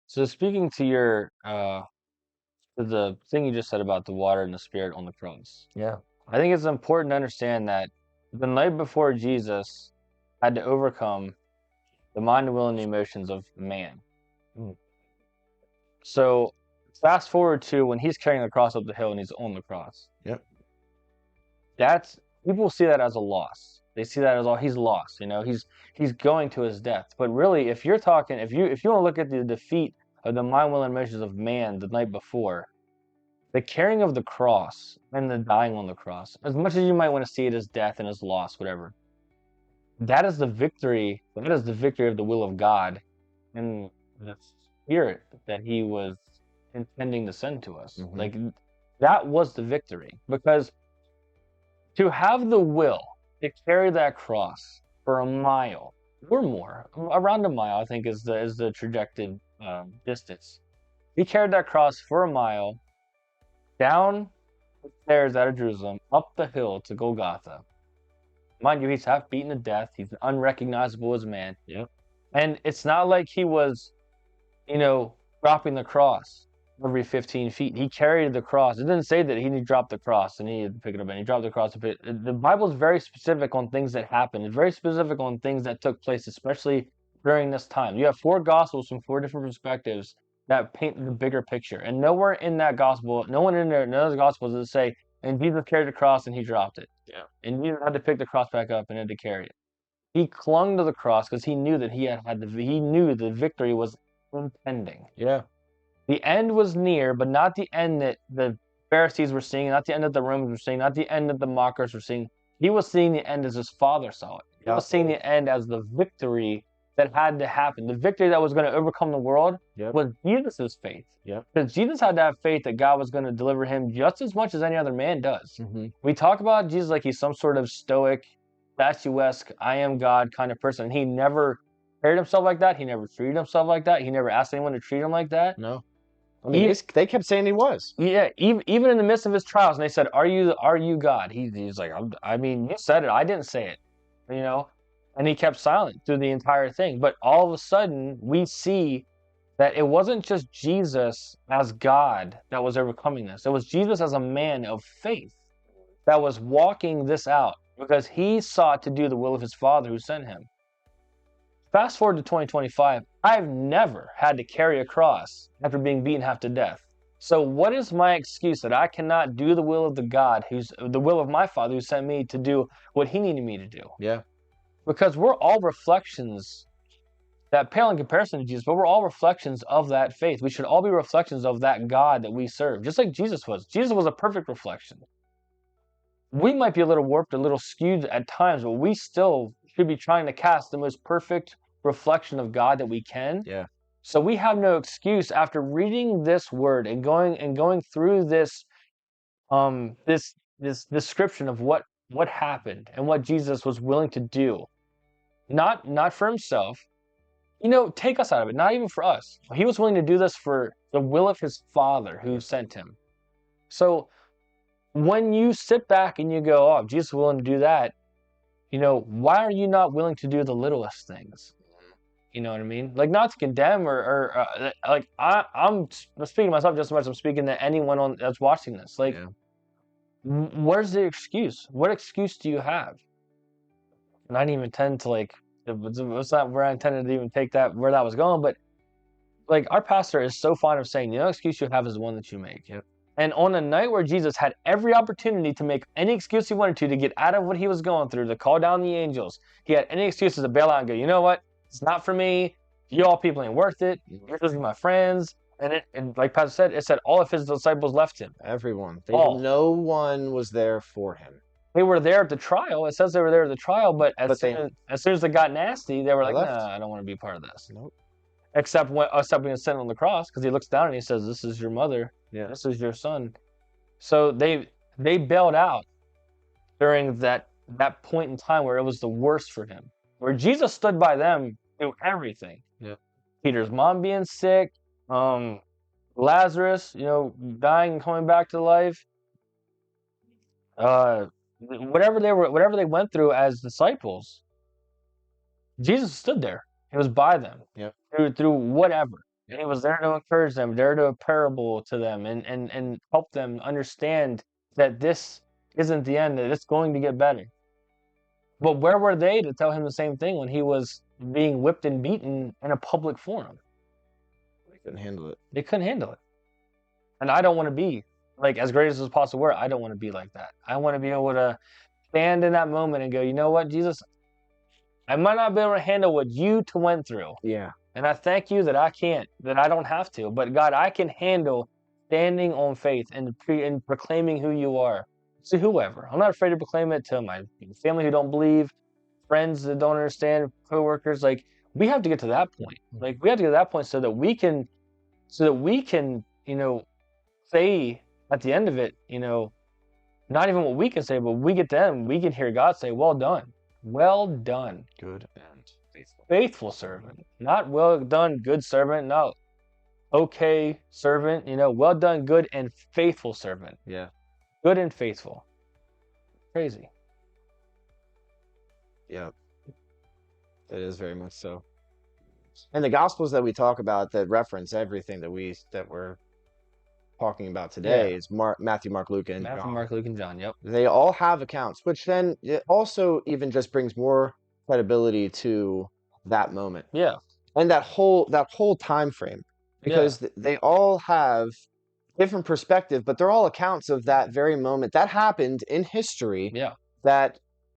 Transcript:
So speaking to to the thing you just said about the water and the spirit on the cross, Yeah. I think it's important to understand that the night before Jesus had to overcome the mind, will, and the emotions of man. Mm. So fast forward to when he's carrying the cross up the hill and he's on the cross. Yep. That's people see that as a loss. They see that as all he's lost. He's going to his death. But really, if you're talking, if you want to look at the defeat of the mind, will, and emotions of man the night before, the carrying of the cross and the dying on the cross, as much as you might want to see it as death and as loss, whatever, that is the victory. That is the victory of the will of God and the spirit that He was intending to send to us. Mhm. Like that was the victory, because to have the will to carry that cross for a mile or more, around a mile, I think is the projected distance. He carried that cross for a mile down the stairs out of Jerusalem, up the hill to Golgotha. Mind you, he's half beaten to death. He's unrecognizable as man. Yep. And it's not like he was, dropping the cross every 15 feet. He carried the cross. It didn't say that he dropped the cross and he had to pick it up and he dropped the cross. The Bible is very specific on things that happened. It's very specific on things that took place, especially during this time. You have four gospels from four different perspectives that paint the bigger picture. And nowhere in that gospel, no one in there, none of the gospels does say, and Jesus carried the cross and he dropped it. Yeah. And Jesus had to pick the cross back up and had to carry it. He clung to the cross because he knew that he knew the victory was impending. Yeah. The end was near, but not the end that the Pharisees were seeing, not the end that the Romans were seeing, not the end that the mockers were seeing. He was seeing the end as his Father saw it. He was seeing the end as the victory that had to happen. The victory that was going to overcome the world was Jesus' faith. Because Jesus had to have faith that God was going to deliver him just as much as any other man does. Mm-hmm. We talk about Jesus like he's some sort of stoic, statuesque, I am God kind of person. He never carried himself like that. He never treated himself like that. He never asked anyone to treat him like that. No. I mean, they kept saying he was. Yeah, even in the midst of his trials, and they said, "Are you God?" He's like, I mean, you said it. I didn't say it, And he kept silent through the entire thing. But all of a sudden, we see that it wasn't just Jesus as God that was overcoming this. It was Jesus as a man of faith that was walking this out because he sought to do the will of his Father who sent him. Fast forward to 2025, I've never had to carry a cross after being beaten half to death. So what is my excuse that I cannot do the will of the will of my Father who sent me to do what he needed me to do? Yeah. Because we're all reflections that pale in comparison to Jesus, but we're all reflections of that faith. We should all be reflections of that God that we serve, just like Jesus was. Jesus was a perfect reflection. We might be a little warped, a little skewed at times, but we still should be trying to cast the most perfect reflection of God that we can. Yeah. So we have no excuse after reading this word and going through this this description of what happened and what Jesus was willing to do. Not for himself. Take us out of it, not even for us. He was willing to do this for the will of his Father who sent him. So when you sit back and you go, oh, Jesus is willing to do that, why are you not willing to do the littlest things? You know what I mean? Like, not to condemn I'm speaking to myself just as much as I'm speaking to anyone that's watching this. Like, where's the excuse? What excuse do you have? And I didn't even intend to, it's not where I intended to even take that, where that was going, but, like, our pastor is so fond of saying, the only excuse you have is the one that you make. Yep. And on a night where Jesus had every opportunity to make any excuse he wanted to get out of what he was going through, to call down the angels, he had any excuses to bail out and go, you know what? It's not for me. You all people ain't worth it. You're supposed to be my friends. And like Pastor said, it said all of his disciples left him. Everyone. No one was there for him. They were there at the trial. It says they were there at the trial, but as soon as it got nasty, they were like, nah, I don't want to be part of this. Nope. Except when he was sent on the cross, because he looks down and he says, this is your mother. Yeah. This is your son. So they bailed out during that point in time where it was the worst for him. Where Jesus stood by them through everything. Yeah. Peter's mom being sick, Lazarus, dying and coming back to life. Whatever they went through as disciples, Jesus stood there. He was by them. Yeah. Through whatever. And he was there to encourage them, there to parable to them, and help them understand that this isn't the end, that it's going to get better. But where were they to tell him the same thing when he was being whipped and beaten in a public forum? They couldn't handle it. They couldn't handle it. And I don't want to be like, as great as this possible were, I don't want to be like that. I want to be able to stand in that moment and go, you know what, Jesus, I might not be able to handle what you went through. Yeah. And I thank you that I can't, that I don't have to. But God, I can handle standing on faith and proclaiming who you are to whoever. I'm not afraid to proclaim it to my family who don't believe, friends that don't understand, coworkers. Like, we have to get to that point. Like, we have to get to that point so that we can, say at the end of it, not even what we can say, but we get them, we can hear God say, well done. Well done. Good and faithful. Faithful servant. Not well done, good servant. No. Okay servant. Well done, good and faithful servant. Yeah. Good and faithful. Crazy. Yeah. It is very much so. And the gospels that we talk about that reference everything that we're talking about today is Matthew, Mark, Luke, and Matthew, John. Mark, Luke, and John. Yep. They all have accounts, which then it also even just brings more credibility to that moment. Yeah. And that whole time frame, because they all have different perspective, but they're all accounts of that very moment that happened in history. Yeah. That